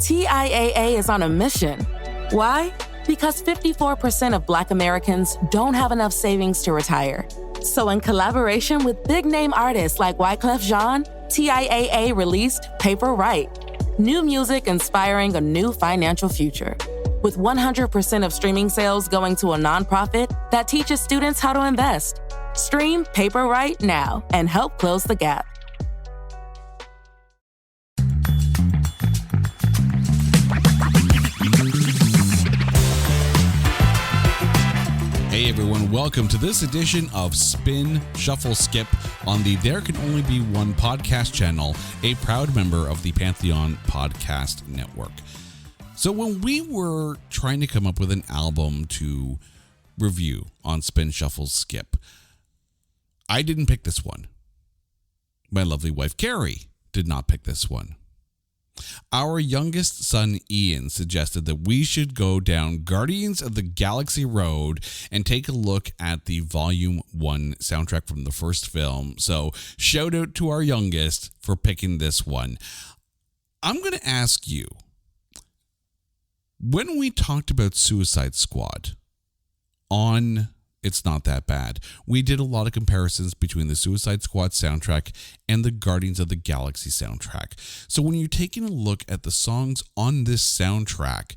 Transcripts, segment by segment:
TIAA is on a mission. Why? Because 54% of Black Americans don't have enough savings to retire. So in collaboration with big-name artists like Wyclef Jean, TIAA released Paper Right, new music inspiring a new financial future. With 100% of streaming sales going to a nonprofit that teaches students how to invest. Stream Paper Right now and help close the gap. Hey everyone, welcome to this edition of Spin, Shuffle, Skip on the There Can Only Be One podcast channel, a proud member of the Pantheon Podcast Network. So when we were trying to come up with an album to review on Spin, Shuffle, Skip, I didn't pick this one. My lovely wife, Carrie, did not pick this one. Our youngest son, Ian, suggested that we should go down Guardians of the Galaxy Road and take a look at the Volume 1 soundtrack from the first film. So shout out to our youngest for picking this one. I'm going to ask you, when we talked about Suicide Squad on It's Not That Bad, we did a lot of comparisons between the Suicide Squad soundtrack and the Guardians of the Galaxy soundtrack. So when you're taking a look at the songs on this soundtrack,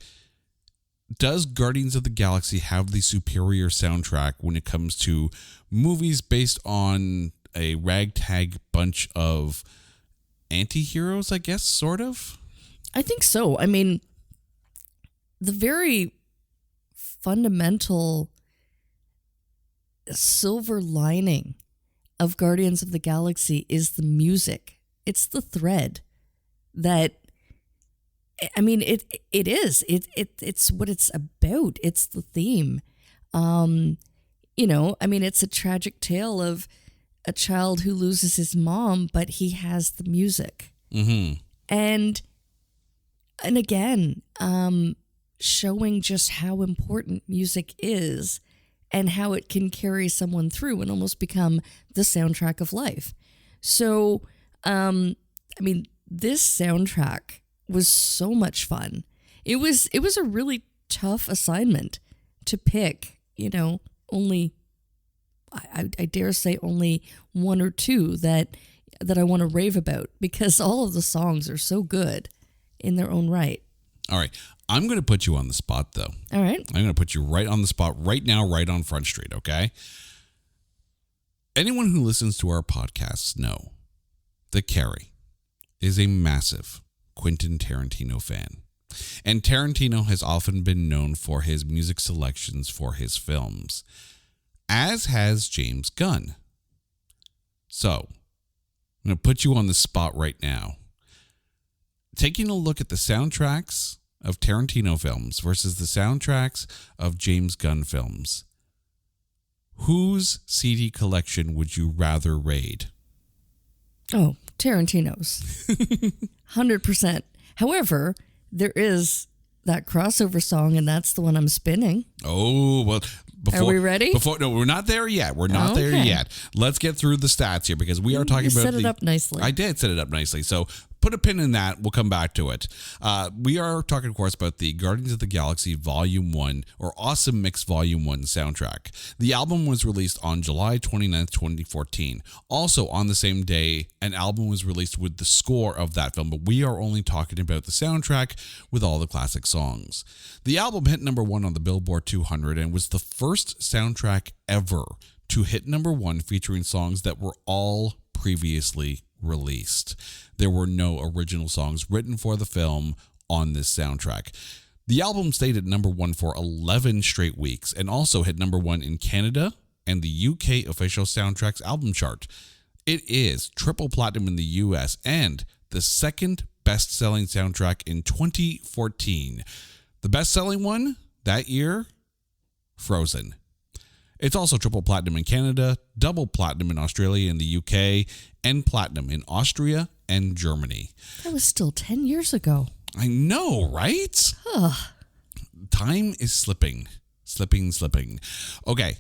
does Guardians of the Galaxy have the superior soundtrack when it comes to movies based on a ragtag bunch of anti-heroes, I guess, sort of? I think so. I mean, the very fundamental silver lining of Guardians of the Galaxy is the music. It's the thread that, I mean, it's what it's about. It's the theme. It's a tragic tale of a child who loses his mom, but he has the music. Mm-hmm. And again, showing just how important music is and how it can carry someone through and almost become the soundtrack of life. So, this soundtrack was so much fun. It was a really tough assignment to pick, only, I dare say only one or two that I want to rave about, because all of the songs are so good in their own right. All right. I'm going to put you on the spot, though. All right. I'm going to put you right on the spot right now, right on Front Street, okay? Anyone who listens to our podcasts know that Carrie is a massive Quentin Tarantino fan. And Tarantino has often been known for his music selections for his films, as has James Gunn. So, I'm going to put you on the spot right now. Taking a look at the soundtracks of Tarantino films versus the soundtracks of James Gunn films, whose CD collection would you rather raid? Oh, Tarantino's. 100%. However, there is that crossover song, and that's the one I'm spinning. Oh, well, are we ready? No, we're not there yet. We're not there yet. Let's get through the stats here, because we are talking about... set it up nicely. I did set it up nicely. So put a pin in that. We'll come back to it. We are talking, of course, about the Guardians of the Galaxy Volume 1, or Awesome Mix Volume 1 soundtrack. The album was released on July 29th, 2014. Also, on the same day, an album was released with the score of that film, but we are only talking about the soundtrack with all the classic songs. The album hit number 1 on the Billboard 200 and was the first soundtrack ever to hit number 1 featuring songs that were all previously released. There were no original songs written for the film on this soundtrack. The album stayed at number 1 for 11 straight weeks and also hit number 1 in Canada and the UK official soundtracks album chart. It is triple platinum in the US and the second best-selling soundtrack in 2014. The best-selling one that year, Frozen. It's also triple platinum in Canada, double platinum in Australia and the UK, and platinum in Austria and Germany. That was still 10 years ago. I know, right? Time is slipping. Okay,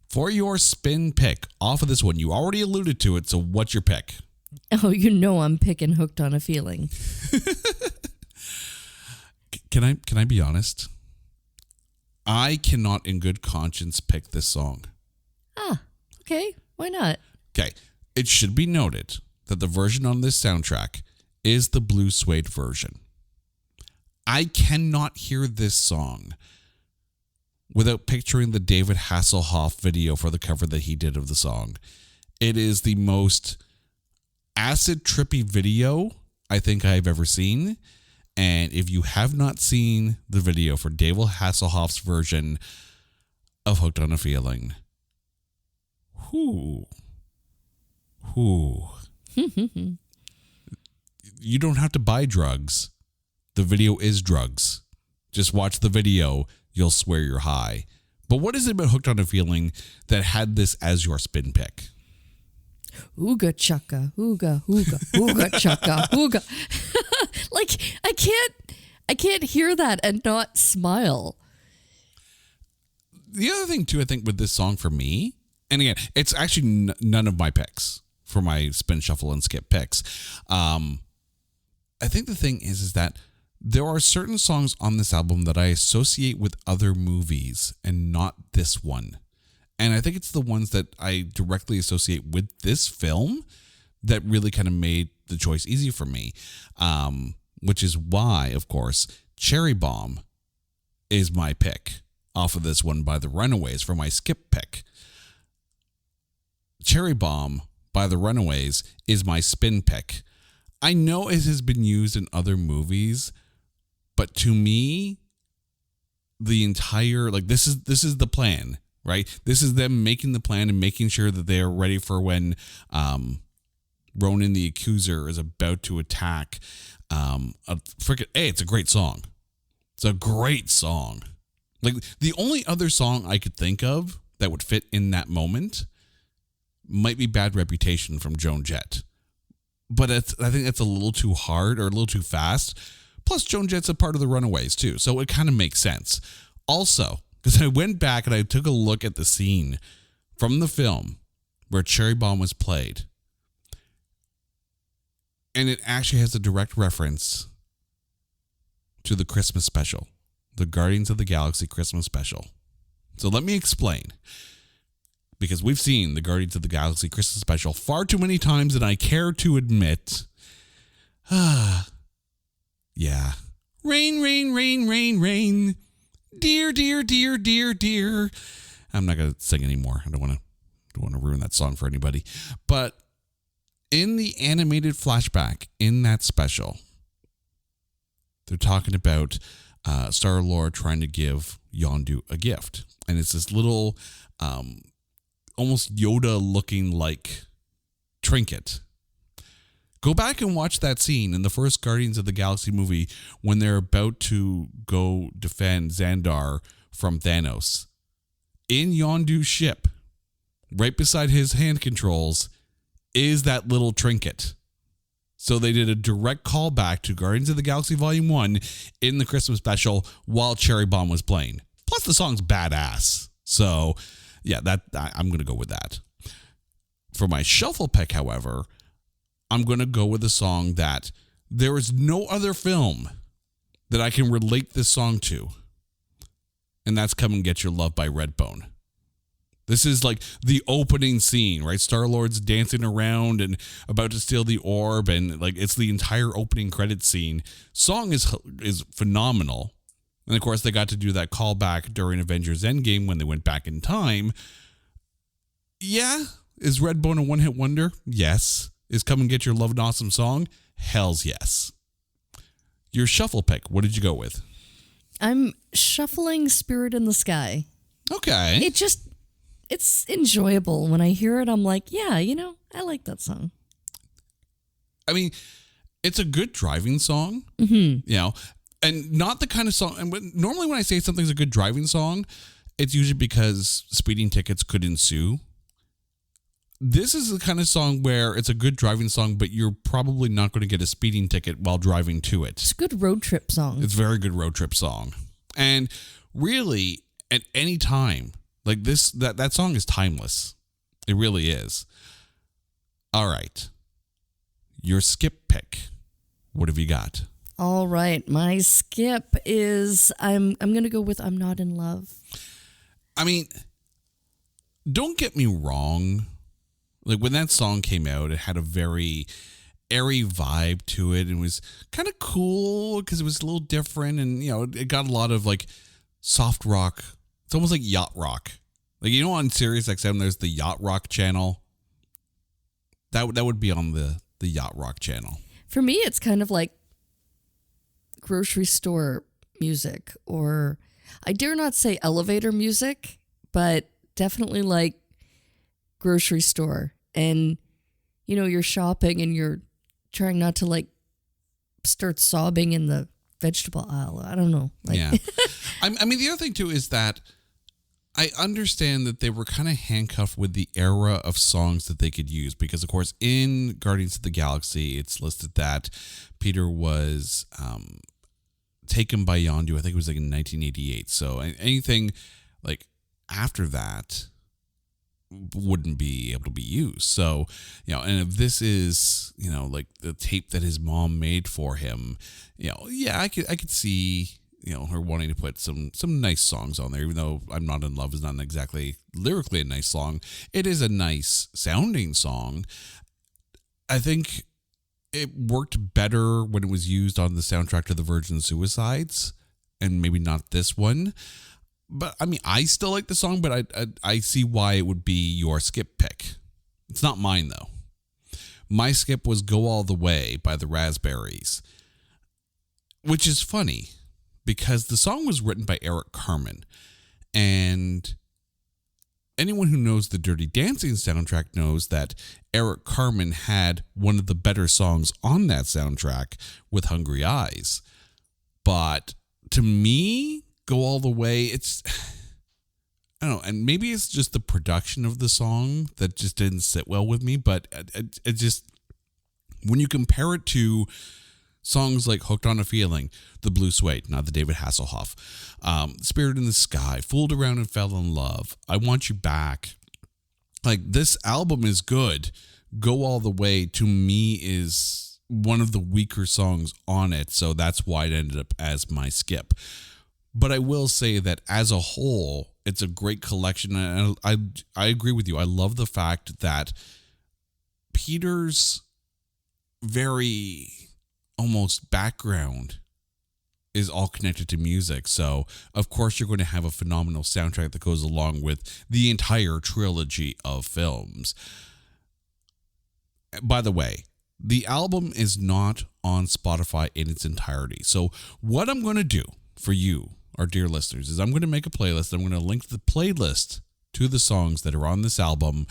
for your spin pick off of this one, you already alluded to it, so what's your pick? Oh, I'm picking Hooked on a Feeling. Can I be honest? I cannot in good conscience pick this song. Ah, okay. Why not? Okay. It should be noted that the version on this soundtrack is the blue suede version. I cannot hear this song without picturing the David Hasselhoff video for the cover that he did of the song. It is the most acid trippy video I think I've ever seen. And if you have not seen the video for David Hasselhoff's version of Hooked on a Feeling, you don't have to buy drugs. The video is drugs. Just watch the video. You'll swear you're high. But what is it about Hooked on a Feeling that had this as your spin pick? Ooga chaka, ooga, ooga, ooga chaka, ooga. Like, I can't hear that and not smile. The other thing too, I think with this song for me, and again, it's actually none of my picks for my spin, shuffle, and skip picks. I think the thing is that there are certain songs on this album that I associate with other movies and not this one. And I think it's the ones that I directly associate with this film that really kind of made the choice easy for me. Which is why, of course, Cherry Bomb is my pick off of this one by the Runaways for my skip pick. Cherry Bomb by the Runaways is my spin pick. I know it has been used in other movies, but to me, the entire, like, this is the plan, right? This is them making the plan and making sure that they are ready for when Ronan the Accuser is about to attack. It's a great song. It's a great song. Like, the only other song I could think of that would fit in that moment might be Bad Reputation from Joan Jett. But I think that's a little too hard or a little too fast. Plus, Joan Jett's a part of the Runaways, too. So it kind of makes sense. Also, because I went back and I took a look at the scene from the film where Cherry Bomb was played. And it actually has a direct reference to the Christmas special, the Guardians of the Galaxy Christmas special. So let me explain. Because we've seen the Guardians of the Galaxy Christmas special far too many times than I care to admit. Yeah. Rain, rain, rain, rain, rain. Dear, dear, dear, dear, dear. I'm not going to sing anymore. I don't want to ruin that song for anybody. But in the animated flashback in that special, they're talking about Star-Lord trying to give Yondu a gift. And it's this little almost Yoda-looking like trinket. Go back and watch that scene in the first Guardians of the Galaxy movie when they're about to go defend Xandar from Thanos. In Yondu's ship, right beside his hand controls, is that little trinket. So they did a direct callback to Guardians of the Galaxy Volume 1 in the Christmas special while Cherry Bomb was playing. Plus the song's badass. So yeah, I'm going to go with that. For my shuffle pick, however, I'm going to go with a song that there is no other film that I can relate this song to. And that's Come and Get Your Love by Redbone. This is like the opening scene, right? Star-Lord's dancing around and about to steal the orb, and like it's the entire opening credits scene. Song is phenomenal. And of course, they got to do that callback during Avengers Endgame when they went back in time. Yeah. Is Redbone a one-hit wonder? Yes. Is Come and Get Your Love an awesome song? Hells yes. Your shuffle pick, what did you go with? I'm shuffling Spirit in the Sky. Okay. It's enjoyable. When I hear it, I'm like, yeah, I like that song. I mean, it's a good driving song, and not the kind of song. And normally when I say something's a good driving song, it's usually because speeding tickets could ensue. This is the kind of song where it's a good driving song, but you're probably not going to get a speeding ticket while driving to it. It's a good road trip song. It's a very good road trip song. And really, at any time, like this, that song is timeless. It really is. All right. Your skip pick. What have you got? All right, my skip is I'm gonna go with I'm Not in Love. I mean, don't get me wrong. Like when that song came out, it had a very airy vibe to it. It was kind of cool because it was a little different, and it got a lot of like soft rock. It's almost like yacht rock. Like on Sirius XM, there's the yacht rock channel. That would be on the yacht rock channel. For me, it's kind of like grocery store music, or I dare not say elevator music, but definitely like grocery store. And, you're shopping and you're trying not to like start sobbing in the vegetable aisle. I don't know. Yeah. I mean, the other thing too is that I understand that they were kind of handcuffed with the era of songs that they could use because, of course, in Guardians of the Galaxy, it's listed that Peter was taken by Yondu. I think it was like in 1988. So anything like after that wouldn't be able to be used. So, and if this is, like the tape that his mom made for him, yeah, I could see, her wanting to put some nice songs on there, even though I'm Not in Love is not exactly lyrically a nice song. It is a nice sounding song. I think it worked better when it was used on the soundtrack to the Virgin Suicides, and maybe not this one. But I mean, I still like the song, but I see why it would be your skip pick. It's not mine though. My skip was Go All the Way by the Raspberries, which is funny because the song was written by Eric Carmen, and anyone who knows the Dirty Dancing soundtrack knows that Eric Carmen had one of the better songs on that soundtrack with Hungry Eyes. But to me, Go All the Way, it's, I don't know, and maybe it's just the production of the song that just didn't sit well with me, but it just, when you compare it to songs like Hooked on a Feeling, The Blue Suede, not the David Hasselhoff, Spirit in the Sky, Fooled Around and Fell in Love, I Want You Back, like this album is good. Go All the Way to me is one of the weaker songs on it, so that's why it ended up as my skip. But I will say that as a whole, it's a great collection. And I agree with you. I love the fact that Peter's very almost background is all connected to music. So, of course, you're going to have a phenomenal soundtrack that goes along with the entire trilogy of films. By the way, the album is not on Spotify in its entirety. So what I'm going to do for you, our dear listeners, is I'm going to make a playlist. I'm going to link the playlist to the songs that are on this album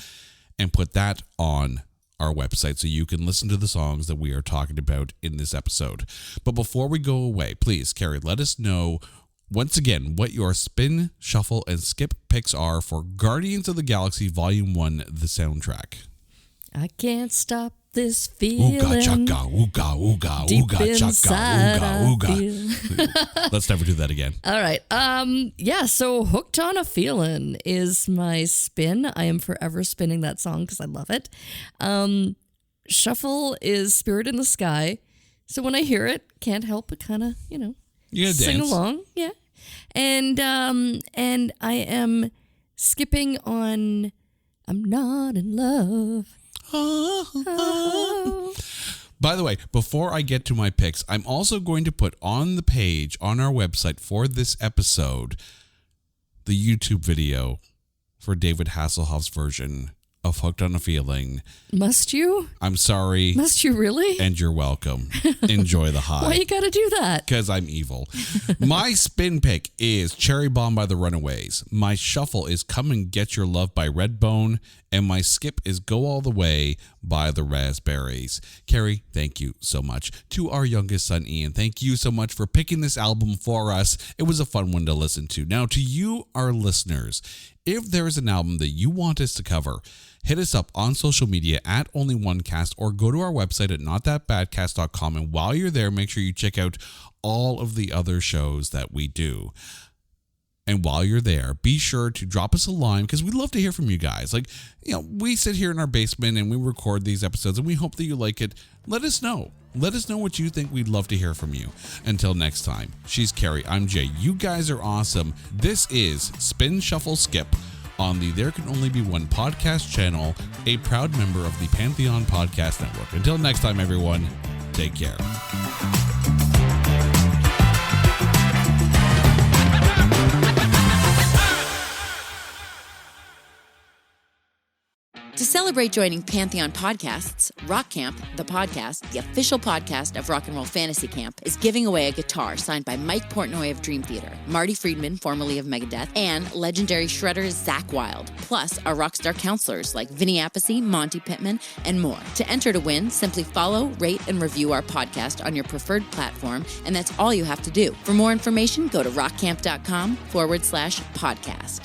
and put that on our website so you can listen to the songs that we are talking about in this episode. But before we go away, please, Carrie, let us know once again what your spin, shuffle, and skip picks are for Guardians of the Galaxy Volume 1, the soundtrack. I can't stop this feeling. Ooga chaka, ooga, ooga, deep ooga chaka, inside ooga, ooga. Let's never do that again. All right. Yeah, so Hooked on a Feeling is my spin. I am forever spinning that song because I love it. Shuffle is Spirit in the Sky. So when I hear it, can't help but kind of, You gotta sing dance. along. Yeah. And I am skipping on I'm Not in Love. By the way, before I get to my picks, I'm also going to put on the page on our website for this episode the YouTube video for David Hasselhoff's version of Hooked on a Feeling. Must you? I'm sorry. Must you really? And you're welcome. Enjoy the high. Why you gotta do that? Because I'm evil. My spin pick is Cherry Bomb by the Runaways. My shuffle is Come and Get Your Love by Redbone. And my skip is Go All the Way by the Raspberries. Carrie, thank you so much. To our youngest son, Ian, thank you so much for picking this album for us. It was a fun one to listen to. Now, to you, our listeners, if there is an album that you want us to cover, hit us up on social media at OnlyOneCast or go to our website at notthatbadcast.com. And while you're there, make sure you check out all of the other shows that we do. And while you're there, be sure to drop us a line because we'd love to hear from you guys. Like, we sit here in our basement and we record these episodes and we hope that you like it. Let us know. Let us know what you think. We'd love to hear from you. Until next time, she's Carrie, I'm Jay. You guys are awesome. This is Spin Shuffle Skip on the There Can Only Be One podcast channel, a proud member of the Pantheon Podcast Network. Until next time, everyone, take care. To celebrate joining Pantheon Podcasts, Rock Camp, the podcast, the official podcast of Rock and Roll Fantasy Camp, is giving away a guitar signed by Mike Portnoy of Dream Theater, Marty Friedman, formerly of Megadeth, and legendary shredder Zakk Wylde, plus our rockstar counselors like Vinny Appice, Monty Pittman, and more. To enter to win, simply follow, rate, and review our podcast on your preferred platform, and that's all you have to do. For more information, go to rockcamp.com/podcast.